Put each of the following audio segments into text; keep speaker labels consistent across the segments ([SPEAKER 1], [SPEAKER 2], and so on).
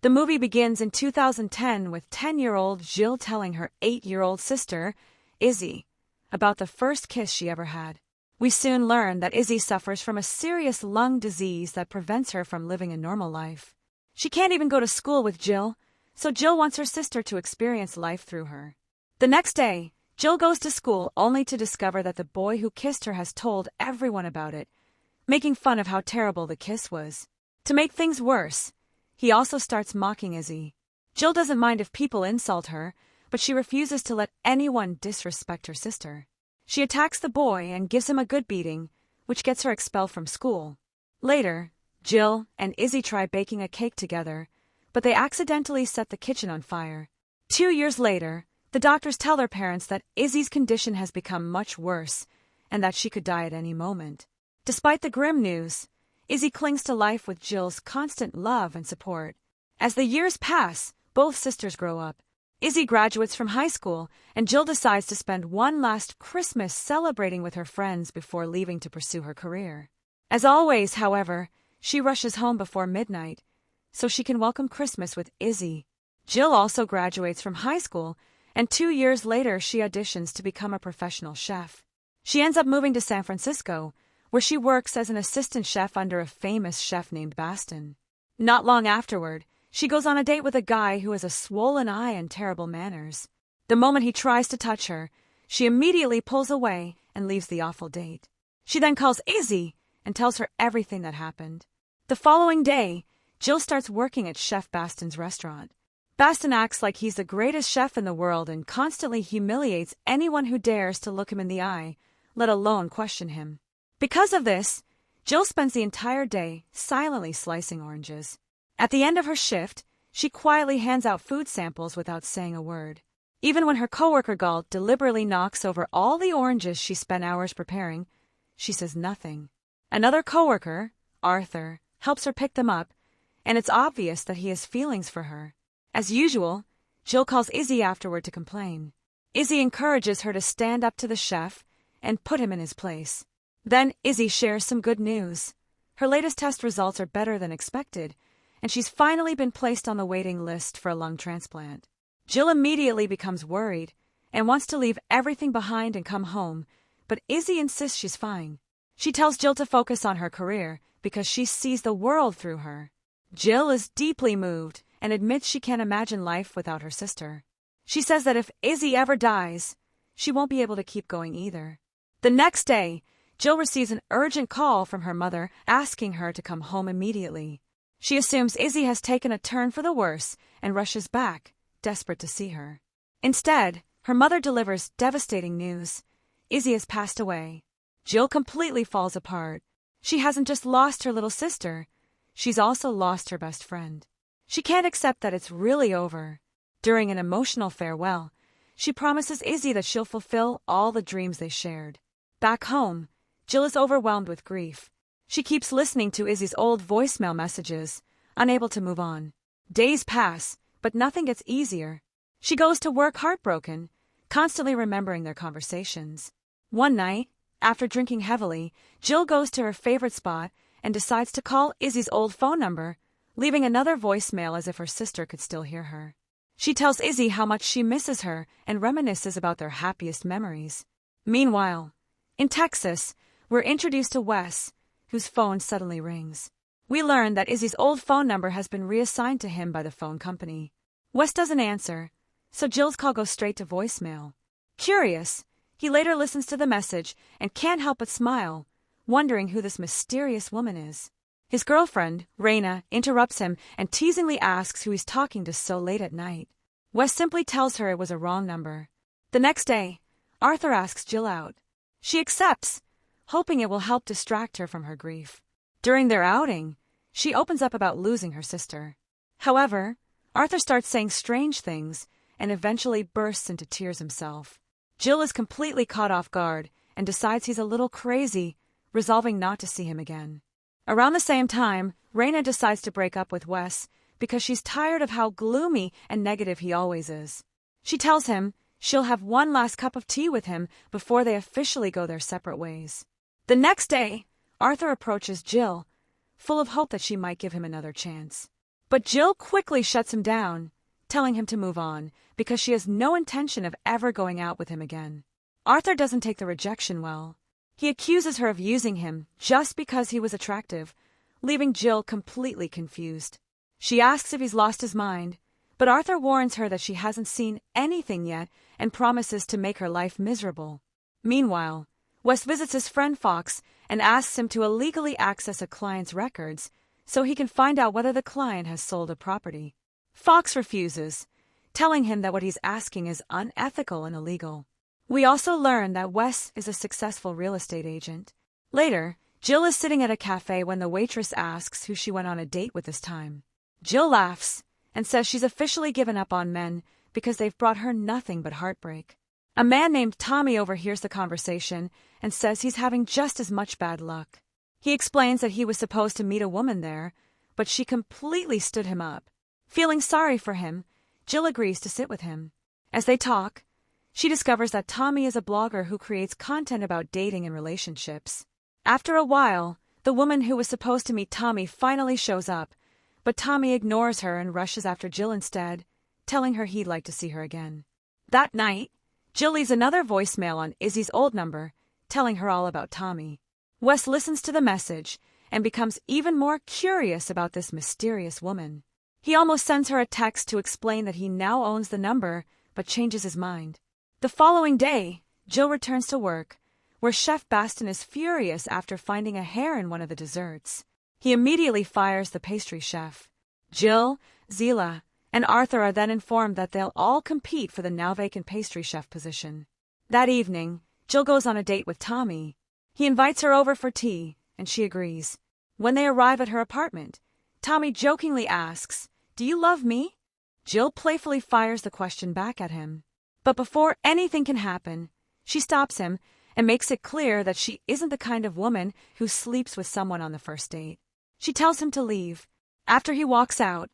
[SPEAKER 1] The movie begins in 2010 with 10-year-old Jill telling her 8-year-old sister, Izzy, about the first kiss she ever had. We soon learn that Izzy suffers from a serious lung disease that prevents her from living a normal life. She can't even go to school with Jill, so Jill wants her sister to experience life through her. The next day, Jill goes to school only to discover that the boy who kissed her has told everyone about it, making fun of how terrible the kiss was. To make things worse, he also starts mocking Izzy. Jill doesn't mind if people insult her, but she refuses to let anyone disrespect her sister. She attacks the boy and gives him a good beating, which gets her expelled from school. Later, Jill and Izzy try baking a cake together, but they accidentally set the kitchen on fire. 2 years later, the doctors tell their parents that Izzy's condition has become much worse and that she could die at any moment. Despite the grim news, Izzy clings to life with Jill's constant love and support. As the years pass, both sisters grow up. Izzy graduates from high school, and Jill decides to spend one last Christmas celebrating with her friends before leaving to pursue her career. As always, however, she rushes home before midnight, so she can welcome Christmas with Izzy. Jill also graduates from high school, and 2 years later she auditions to become a professional chef. She ends up moving to San Francisco, where she works as an assistant chef under a famous chef named Bastin. Not long afterward, she goes on a date with a guy who has a swollen eye and terrible manners. The moment he tries to touch her, she immediately pulls away and leaves the awful date. She then calls Izzy and tells her everything that happened. The following day, Jill starts working at Chef Bastin's restaurant. Bastin acts like he's the greatest chef in the world and constantly humiliates anyone who dares to look him in the eye, let alone question him. Because of this, Jill spends the entire day silently slicing oranges. At the end of her shift, she quietly hands out food samples without saying a word. Even when her coworker Galt deliberately knocks over all the oranges she spent hours preparing, she says nothing. Another coworker, Arthur, helps her pick them up, and it's obvious that he has feelings for her. As usual, Jill calls Izzy afterward to complain. Izzy encourages her to stand up to the chef and put him in his place. Then Izzy shares some good news. Her latest test results are better than expected, and she's finally been placed on the waiting list for a lung transplant. Jill immediately becomes worried and wants to leave everything behind and come home, but Izzy insists she's fine. She tells Jill to focus on her career because she sees the world through her. Jill is deeply moved and admits she can't imagine life without her sister. She says that if Izzy ever dies, she won't be able to keep going either. The next day, Jill receives an urgent call from her mother asking her to come home immediately. She assumes Izzy has taken a turn for the worse and rushes back, desperate to see her. Instead, her mother delivers devastating news. Izzy has passed away. Jill completely falls apart. She hasn't just lost her little sister, she's also lost her best friend. She can't accept that it's really over. During an emotional farewell, she promises Izzy that she'll fulfill all the dreams they shared. Back home, Jill is overwhelmed with grief. She keeps listening to Izzy's old voicemail messages, unable to move on. Days pass, but nothing gets easier. She goes to work heartbroken, constantly remembering their conversations. One night, after drinking heavily, Jill goes to her favorite spot and decides to call Izzy's old phone number, leaving another voicemail as if her sister could still hear her. She tells Izzy how much she misses her and reminisces about their happiest memories. Meanwhile, in Texas, we're introduced to Wes, whose phone suddenly rings. We learn that Izzy's old phone number has been reassigned to him by the phone company. Wes doesn't answer, so Jill's call goes straight to voicemail. Curious, he later listens to the message and can't help but smile, wondering who this mysterious woman is. His girlfriend, Raina, interrupts him and teasingly asks who he's talking to so late at night. Wes simply tells her it was a wrong number. The next day, Arthur asks Jill out. She accepts, hoping it will help distract her from her grief. During their outing, she opens up about losing her sister. However, Arthur starts saying strange things and eventually bursts into tears himself. Jill is completely caught off guard and decides he's a little crazy, resolving not to see him again. Around the same time, Raina decides to break up with Wes because she's tired of how gloomy and negative he always is. She tells him she'll have one last cup of tea with him before they officially go their separate ways. The next day, Arthur approaches Jill, full of hope that she might give him another chance. But Jill quickly shuts him down, telling him to move on because she has no intention of ever going out with him again. Arthur doesn't take the rejection well. He accuses her of using him just because he was attractive, leaving Jill completely confused. She asks if he's lost his mind, but Arthur warns her that she hasn't seen anything yet and promises to make her life miserable. Meanwhile, Wes visits his friend Fox and asks him to illegally access a client's records so he can find out whether the client has sold a property. Fox refuses, telling him that what he's asking is unethical and illegal. We also learn that Wes is a successful real estate agent. Later, Jill is sitting at a cafe when the waitress asks who she went on a date with this time. Jill laughs and says she's officially given up on men because they've brought her nothing but heartbreak. A man named Tommy overhears the conversation and says he's having just as much bad luck. He explains that he was supposed to meet a woman there, but she completely stood him up. Feeling sorry for him, Jill agrees to sit with him. As they talk, she discovers that Tommy is a blogger who creates content about dating and relationships. After a while, the woman who was supposed to meet Tommy finally shows up, but Tommy ignores her and rushes after Jill instead, telling her he'd like to see her again. That night, Jill leaves another voicemail on Izzy's old number, telling her all about Tommy. Wes listens to the message and becomes even more curious about this mysterious woman. He almost sends her a text to explain that he now owns the number, but changes his mind. The following day, Jill returns to work, where Chef Baston is furious after finding a hair in one of the desserts. He immediately fires the pastry chef. Jill, Zila, and Arthur are then informed that they'll all compete for the now-vacant pastry chef position. That evening, Jill goes on a date with Tommy. He invites her over for tea, and she agrees. When they arrive at her apartment, Tommy jokingly asks, "Do you love me?" Jill playfully fires the question back at him. But before anything can happen, she stops him and makes it clear that she isn't the kind of woman who sleeps with someone on the first date. She tells him to leave. After he walks out,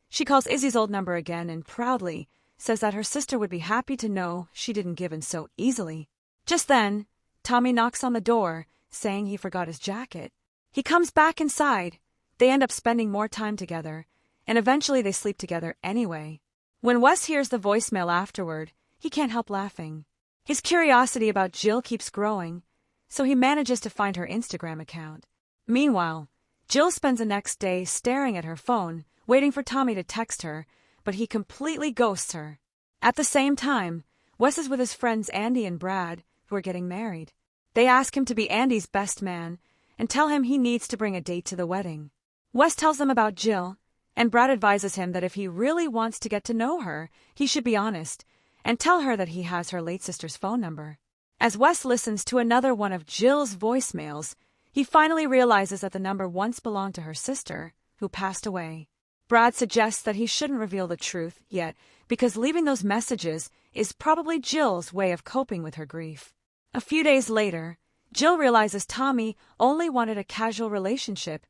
[SPEAKER 1] she calls Izzy's old number again and proudly says that her sister would be happy to know she didn't give in so easily. Just then, Tommy knocks on the door, saying he forgot his jacket. He comes back inside. They end up spending more time together, and eventually they sleep together anyway. When Wes hears the voicemail afterward, he can't help laughing. His curiosity about Jill keeps growing, so he manages to find her Instagram account. Meanwhile, Jill spends the next day staring at her phone, waiting for Tommy to text her, but he completely ghosts her. At the same time, Wes is with his friends Andy and Brad, who are getting married. They ask him to be Andy's best man and tell him he needs to bring a date to the wedding. Wes tells them about Jill, and Brad advises him that if he really wants to get to know her, he should be honest and tell her that he has her late sister's phone number. As Wes listens to another one of Jill's voicemails, he finally realizes that the number once belonged to her sister, who passed away. Brad suggests that he shouldn't reveal the truth yet because leaving those messages is probably Jill's way of coping with her grief. A few days later, Jill realizes Tommy only wanted a casual relationship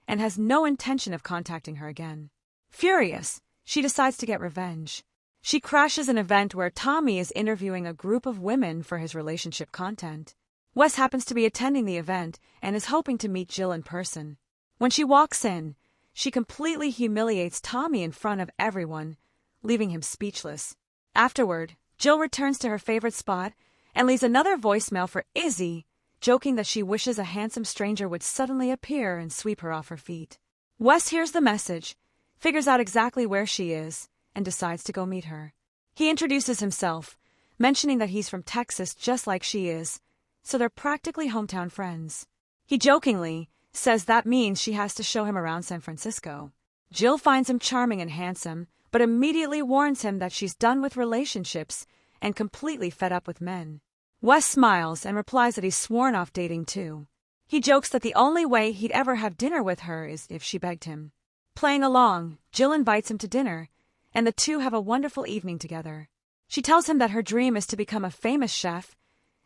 [SPEAKER 1] and has no intention of contacting her again. Furious, she decides to get revenge. She crashes an event where Tommy is interviewing a group of women for his relationship content. Wes happens to be attending the event and is hoping to meet Jill in person. When she walks in, she completely humiliates Tommy in front of everyone, leaving him speechless. Afterward, Jill returns to her favorite spot and leaves another voicemail for Izzy, joking that she wishes a handsome stranger would suddenly appear and sweep her off her feet. Wes hears the message, figures out exactly where she is, and decides to go meet her. He introduces himself, mentioning that he's from Texas just like she is, so they're practically hometown friends. He jokingly says that means she has to show him around San Francisco. Jill finds him charming and handsome, but immediately warns him that she's done with relationships and completely fed up with men. Wes smiles and replies that he's sworn off dating too. He jokes that the only way he'd ever have dinner with her is if she begged him. Playing along, Jill invites him to dinner, and the two have a wonderful evening together. She tells him that her dream is to become a famous chef,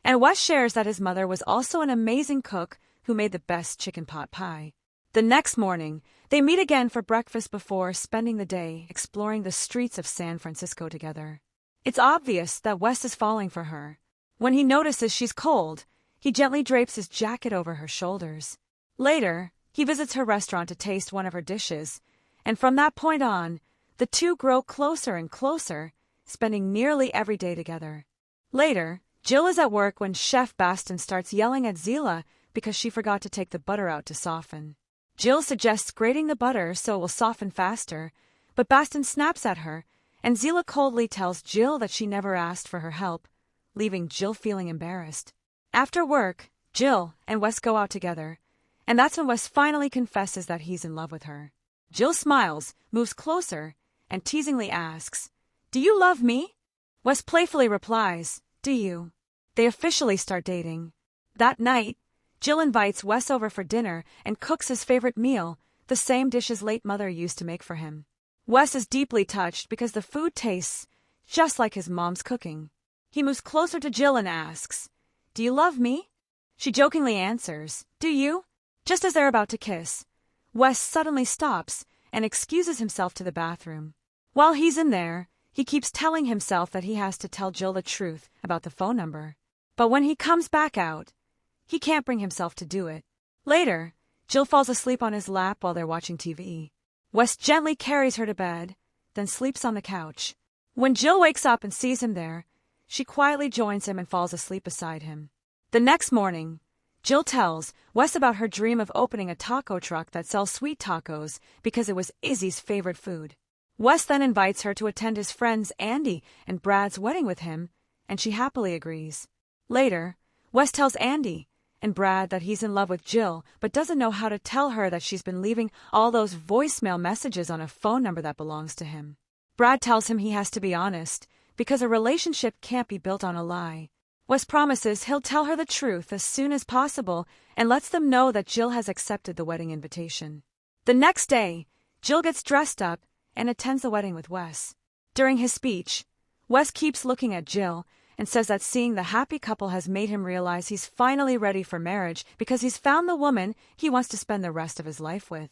[SPEAKER 1] and Wes shares that his mother was also an amazing cook who made the best chicken pot pie. The next morning, they meet again for breakfast before spending the day exploring the streets of San Francisco together. It's obvious that Wes is falling for her. When he notices she's cold, he gently drapes his jacket over her shoulders. Later, he visits her restaurant to taste one of her dishes, and from that point on, the two grow closer and closer, spending nearly every day together. Later, Jill is at work when Chef Baston starts yelling at Zila because she forgot to take the butter out to soften. Jill suggests grating the butter so it will soften faster, but Baston snaps at her, and Zila coldly tells Jill that she never asked for her help, leaving Jill feeling embarrassed. After work, Jill and Wes go out together, and that's when Wes finally confesses that he's in love with her. Jill smiles, moves closer, and teasingly asks, "Do you love me?" Wes playfully replies, "Do you?" They officially start dating. That night, Jill invites Wes over for dinner and cooks his favorite meal, the same dish his late mother used to make for him. Wes is deeply touched because the food tastes just like his mom's cooking. He moves closer to Jill and asks, "Do you love me?" She jokingly answers, "Do you?" Just as they're about to kiss, Wes suddenly stops and excuses himself to the bathroom. While he's in there, he keeps telling himself that he has to tell Jill the truth about the phone number. But when he comes back out, he can't bring himself to do it. Later, Jill falls asleep on his lap while they're watching TV. Wes gently carries her to bed, then sleeps on the couch. When Jill wakes up and sees him there, she quietly joins him and falls asleep beside him. The next morning, Jill tells Wes about her dream of opening a taco truck that sells sweet tacos because it was Izzy's favorite food. Wes then invites her to attend his friends Andy and Brad's wedding with him, and she happily agrees. Later, Wes tells Andy and Brad that he's in love with Jill, but doesn't know how to tell her that she's been leaving all those voicemail messages on a phone number that belongs to him. Brad tells him he has to be honest, because a relationship can't be built on a lie. Wes promises he'll tell her the truth as soon as possible and lets them know that Jill has accepted the wedding invitation. The next day, Jill gets dressed up and attends the wedding with Wes. During his speech, Wes keeps looking at Jill and says that seeing the happy couple has made him realize he's finally ready for marriage because he's found the woman he wants to spend the rest of his life with.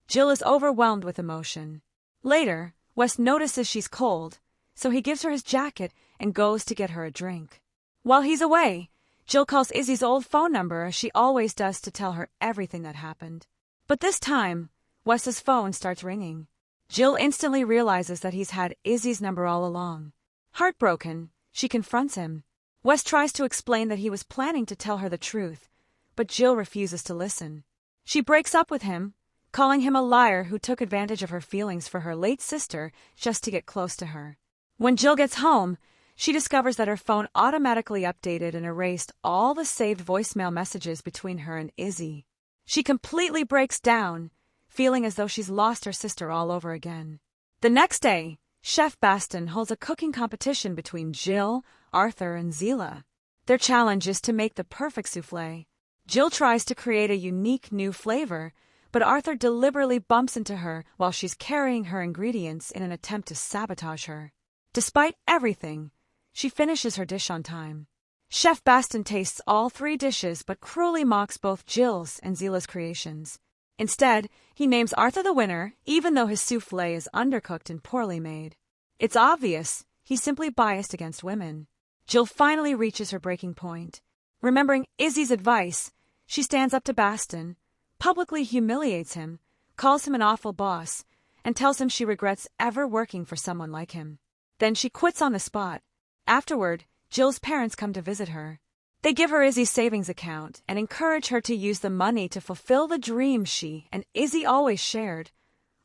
[SPEAKER 1] Jill is overwhelmed with emotion. Later, Wes notices she's cold, so he gives her his jacket and goes to get her a drink. While he's away, Jill calls Izzy's old phone number as she always does to tell her everything that happened. But this time, Wes's phone starts ringing. Jill instantly realizes that he's had Izzy's number all along. Heartbroken, she confronts him. Wes tries to explain that he was planning to tell her the truth, but Jill refuses to listen. She breaks up with him, calling him a liar who took advantage of her feelings for her late sister just to get close to her. When Jill gets home, she discovers that her phone automatically updated and erased all the saved voicemail messages between her and Izzy. She completely breaks down, feeling as though she's lost her sister all over again. The next day, Chef Baston holds a cooking competition between Jill, Arthur, and Zila. Their challenge is to make the perfect soufflé. Jill tries to create a unique new flavor, but Arthur deliberately bumps into her while she's carrying her ingredients in an attempt to sabotage her. Despite everything, she finishes her dish on time. Chef Baston tastes all 3 dishes but cruelly mocks both Jill's and Zila's creations. Instead, he names Arthur the winner, even though his soufflé is undercooked and poorly made. It's obvious he's simply biased against women. Jill finally reaches her breaking point. Remembering Izzy's advice, she stands up to Baston, publicly humiliates him, calls him an awful boss, and tells him she regrets ever working for someone like him. Then she quits on the spot. Afterward, Jill's parents come to visit her. They give her Izzy's savings account and encourage her to use the money to fulfill the dream she and Izzy always shared,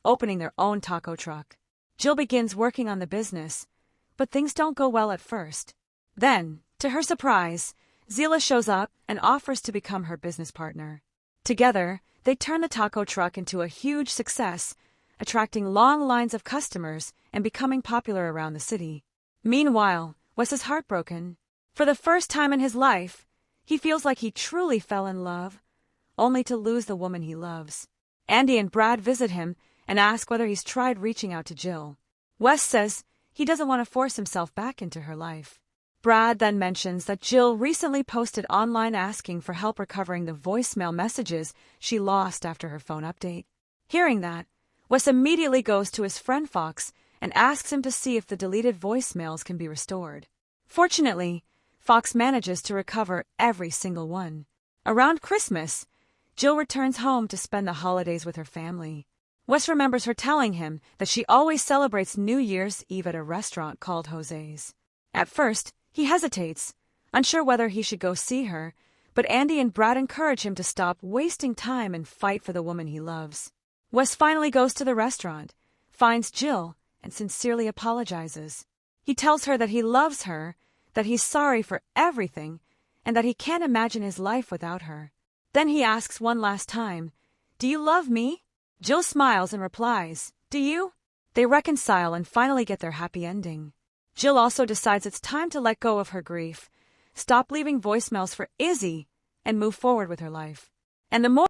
[SPEAKER 1] opening their own taco truck. Jill begins working on the business, but things don't go well at first. Then, to her surprise, Zila shows up and offers to become her business partner. Together, they turn the taco truck into a huge success, attracting long lines of customers and becoming popular around the city. Meanwhile, Wes is heartbroken. For the first time in his life, he feels like he truly fell in love, only to lose the woman he loves. Andy and Brad visit him and ask whether he's tried reaching out to Jill. Wes says he doesn't want to force himself back into her life. Brad then mentions that Jill recently posted online asking for help recovering the voicemail messages she lost after her phone update. Hearing that, Wes immediately goes to his friend Fox and asks him to see if the deleted voicemails can be restored. Fortunately, Fox manages to recover every single one. Around Christmas, Jill returns home to spend the holidays with her family. Wes remembers her telling him that she always celebrates New Year's Eve at a restaurant called Jose's. At first, he hesitates, unsure whether he should go see her, but Andy and Brad encourage him to stop wasting time and fight for the woman he loves. Wes finally goes to the restaurant, finds Jill, and sincerely apologizes. He tells her that he loves her, that he's sorry for everything, and that he can't imagine his life without her. Then he asks one last time, "Do you love me?" Jill smiles and replies, "Do you?" They reconcile and finally get their happy ending. Jill also decides it's time to let go of her grief, stop leaving voicemails for Izzy, and move forward with her life. And the more